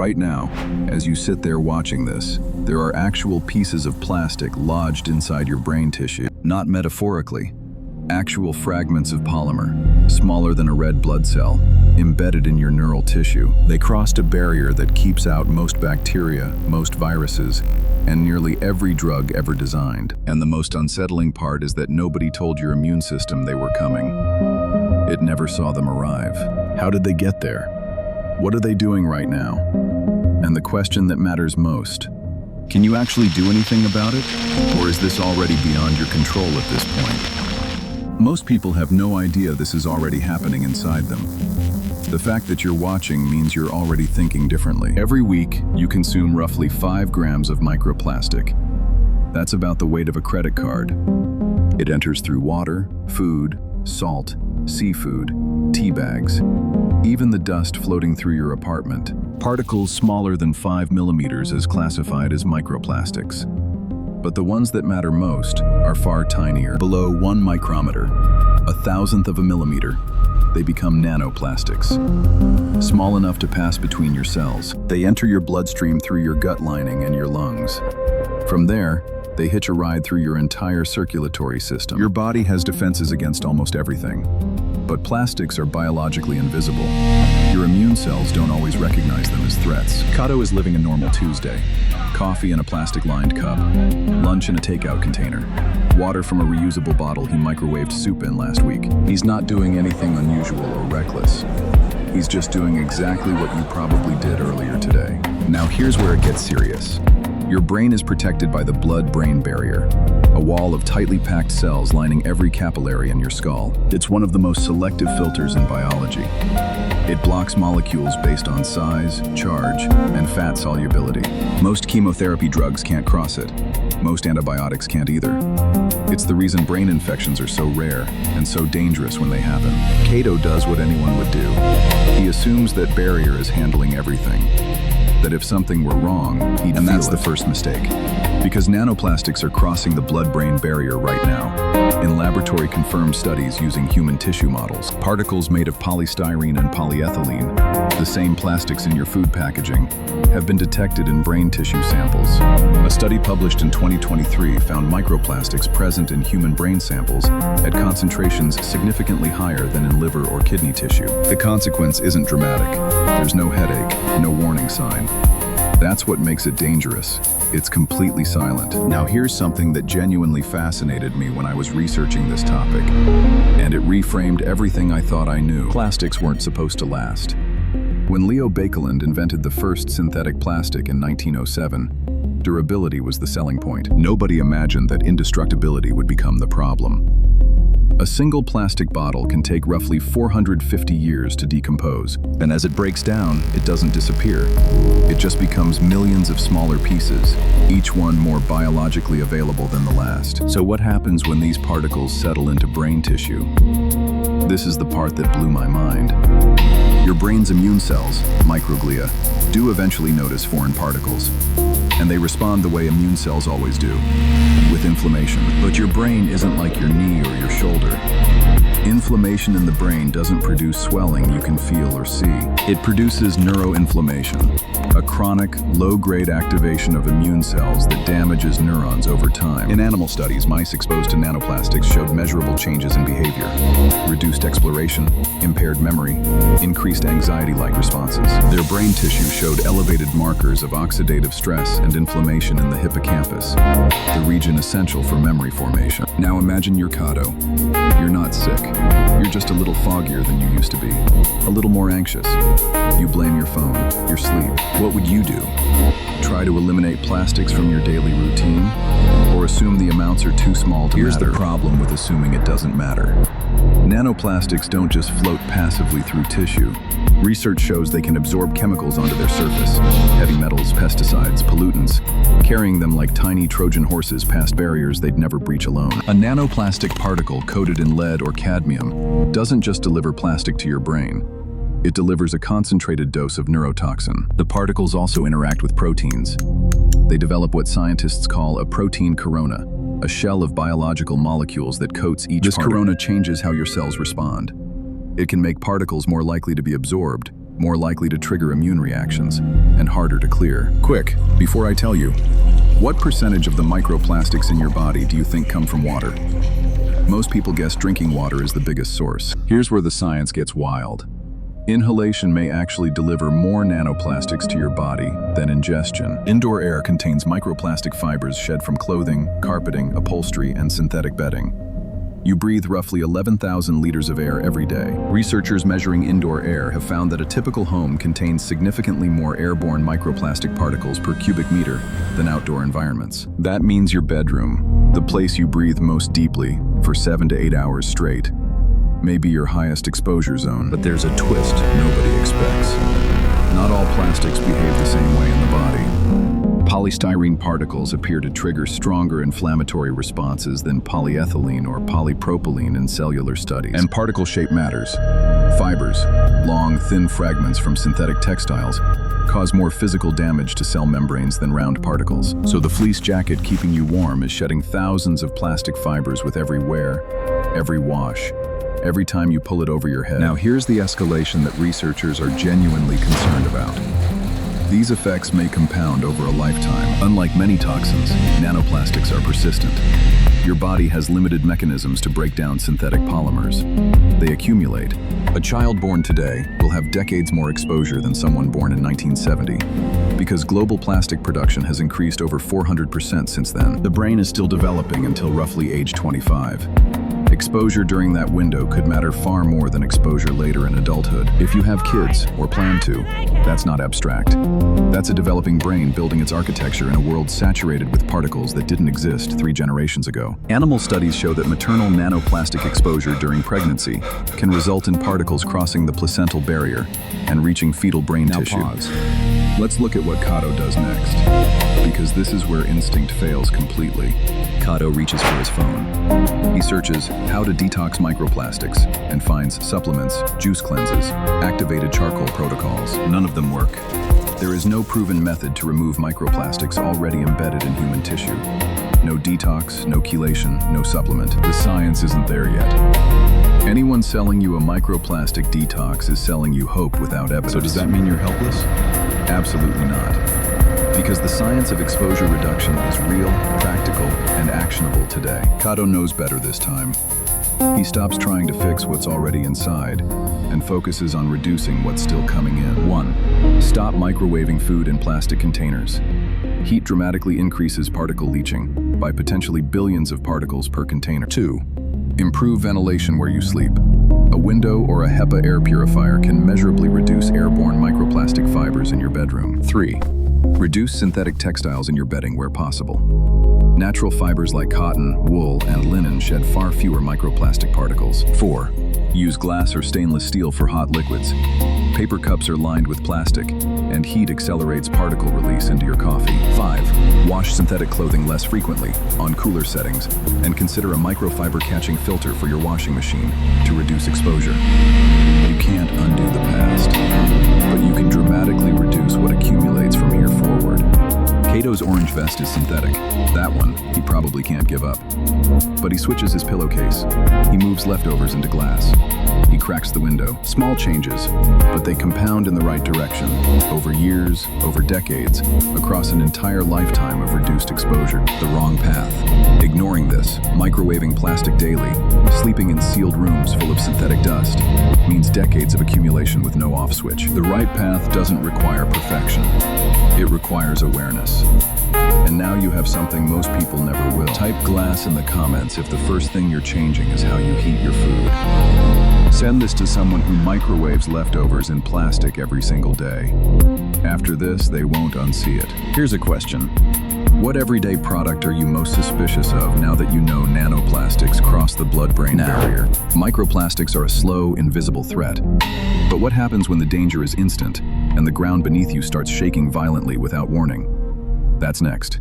Right now, as you sit there watching this, there are actual pieces of plastic lodged inside your brain tissue, not metaphorically. Actual fragments of polymer, smaller than a red blood cell, embedded in your neural tissue. They crossed a barrier that keeps out most bacteria, most viruses, and nearly every drug ever designed. And the most unsettling part is that nobody told your immune system they were coming. It never saw them arrive. How did they get there? What are they doing right now? And the question that matters most, can you actually do anything about it? Or is this already beyond your control at this point? Most people have no idea this is already happening inside them. The fact that you're watching means you're already thinking differently. Every week, you consume roughly 5 grams of microplastic. That's about the weight of a credit card. It enters through water, food, salt, seafood, tea bags, even the dust floating through your apartment. Particles smaller than 5 millimeters is classified as microplastics. But the ones that matter most are far tinier. Below 1 micrometer, 1,000th of a millimeter, they become nanoplastics. Small enough to pass between your cells. They enter your bloodstream through your gut lining and your lungs. From there, they hitch a ride through your entire circulatory system. Your body has defenses against almost everything. But plastics are biologically invisible. Your immune cells don't always recognize them as threats. Kato is living a normal Tuesday. Coffee in a plastic-lined cup, lunch in a takeout container, water from a reusable bottle he microwaved soup in last week. He's not doing anything unusual or reckless. He's just doing exactly what you probably did earlier today. Now here's where it gets serious. Your brain is protected by the blood-brain barrier, a wall of tightly packed cells lining every capillary in your skull. It's one of the most selective filters in biology. It blocks molecules based on size, charge, and fat solubility. Most chemotherapy drugs can't cross it. Most antibiotics can't either. It's the reason brain infections are so rare and so dangerous when they happen. Cato does what anyone would do. He assumes that barrier is handling everything. That if something were wrong, he'd feel it. And that's the first mistake. Because nanoplastics are crossing the blood-brain barrier right now. In laboratory-confirmed studies using human tissue models, particles made of polystyrene and polyethylene, the same plastics in your food packaging, have been detected in brain tissue samples. A study published in 2023 found microplastics present in human brain samples at concentrations significantly higher than in liver or kidney tissue. The consequence isn't dramatic. There's no headache, no warning sign. That's what makes it dangerous. It's completely silent. Now here's something that genuinely fascinated me when I was researching this topic, and it reframed everything I thought I knew. Plastics weren't supposed to last. When Leo Baekeland invented the first synthetic plastic in 1907, durability was the selling point. Nobody imagined that indestructibility would become the problem. A single plastic bottle can take roughly 450 years to decompose, and as it breaks down, it doesn't disappear. It just becomes millions of smaller pieces, each one more biologically available than the last. So what happens when these particles settle into brain tissue? This is the part that blew my mind. Your brain's immune cells, microglia, do eventually notice foreign particles, and they respond the way immune cells always do, with inflammation. But your brain isn't like your knee or your shoulder. Inflammation in the brain doesn't produce swelling you can feel or see. It produces neuroinflammation, a chronic, low-grade activation of immune cells that damages neurons over time. In animal studies, mice exposed to nanoplastics showed measurable changes in behavior. Reduced exploration, impaired memory, increased anxiety-like responses. Their brain tissue showed elevated markers of oxidative stress and inflammation in the hippocampus, the region essential for memory formation. Now imagine you're Kato. You're not sick. You're just a little foggier than you used to be. A little more anxious. You blame your phone, your sleep. What would you do? Try to eliminate plastics from your daily routine? Or assume the amounts are too small to matter? Here's the problem with assuming it doesn't matter. Nanoplastics don't just float passively through tissue. Research shows they can absorb chemicals onto their surface, heavy metals, pesticides, pollutants, carrying them like tiny Trojan horses past barriers they'd never breach alone. A nanoplastic particle coated in lead or cadmium doesn't just deliver plastic to your brain. It delivers a concentrated dose of neurotoxin. The particles also interact with proteins. They develop what scientists call a protein corona, a shell of biological molecules that coats each particle. This corona changes how your cells respond. It can make particles more likely to be absorbed, more likely to trigger immune reactions, and harder to clear. Quick, before I tell you, what percentage of the microplastics in your body do you think come from water? Most people guess drinking water is the biggest source. Here's where the science gets wild. Inhalation may actually deliver more nanoplastics to your body than ingestion. Indoor air contains microplastic fibers shed from clothing, carpeting, upholstery, and synthetic bedding. You breathe roughly 11,000 liters of air every day. Researchers measuring indoor air have found that a typical home contains significantly more airborne microplastic particles per cubic meter than outdoor environments. That means your bedroom, the place you breathe most deeply for 7 to 8 hours straight, may be your highest exposure zone. But there's a twist nobody expects. Not all plastics behave the same way in the body. Polystyrene particles appear to trigger stronger inflammatory responses than polyethylene or polypropylene in cellular studies. And particle shape matters. Fibers, long, thin fragments from synthetic textiles, cause more physical damage to cell membranes than round particles. So the fleece jacket keeping you warm is shedding thousands of plastic fibers with every wear, every wash, every time you pull it over your head. Now here's the escalation that researchers are genuinely concerned about. These effects may compound over a lifetime. Unlike many toxins, nanoplastics are persistent. Your body has limited mechanisms to break down synthetic polymers. They accumulate. A child born today will have decades more exposure than someone born in 1970, because global plastic production has increased over 400% since then. The brain is still developing until roughly age 25. Exposure during that window could matter far more than exposure later in adulthood. If you have kids, or plan to, that's not abstract. That's a developing brain building its architecture in a world saturated with particles that didn't exist 3 generations ago. Animal studies show that maternal nanoplastic exposure during pregnancy can result in particles crossing the placental barrier and reaching fetal brain tissue. Pause. Let's look at what Kato does next, because this is where instinct fails completely. Kato reaches for his phone. He searches how to detox microplastics and finds supplements, juice cleanses, activated charcoal protocols. None of them work. There is no proven method to remove microplastics already embedded in human tissue. No detox, no chelation, no supplement. The science isn't there yet. Anyone selling you a microplastic detox is selling you hope without evidence. So does that mean you're helpless? Absolutely not. Because the science of exposure reduction is real, practical, and actionable today. Kato knows better this time. He stops trying to fix what's already inside and focuses on reducing what's still coming in. 1. Stop microwaving food in plastic containers. Heat dramatically increases particle leaching by potentially billions of particles per container. 2. Improve ventilation where you sleep. A window or a HEPA air purifier can measurably reduce airborne microplastic fibers in your bedroom. 3. Reduce synthetic textiles in your bedding where possible. Natural fibers like cotton, wool, and linen shed far fewer microplastic particles. 4. Use glass or stainless steel for hot liquids. Paper cups are lined with plastic, and heat accelerates particle release into your coffee. 5. Wash synthetic clothing less frequently, on cooler settings, and consider a microfiber catching filter for your washing machine to reduce exposure. You can't undo the past, but you can dramatically reduce what accumulates from here forward. Kato's orange vest is synthetic. That one, he probably can't give up. But he switches his pillowcase. He moves leftovers into glass. He cracks the window. Small changes, but they compound in the right direction. Over years, over decades, across an entire lifetime of reduced exposure. The wrong path. Ignoring this, microwaving plastic daily, sleeping in sealed rooms full of synthetic dust, means decades of accumulation with no off switch. The right path doesn't require perfection. It requires awareness. And now you have something most people never will. Type glass in the comments if the first thing you're changing is how you heat your food. Send this to someone who microwaves leftovers in plastic every single day. After this, they won't unsee it. Here's a question. What everyday product are you most suspicious of now that you know nanoplastics cross the blood-brain barrier? Microplastics are a slow, invisible threat. But what happens when the danger is instant and the ground beneath you starts shaking violently without warning? That's next.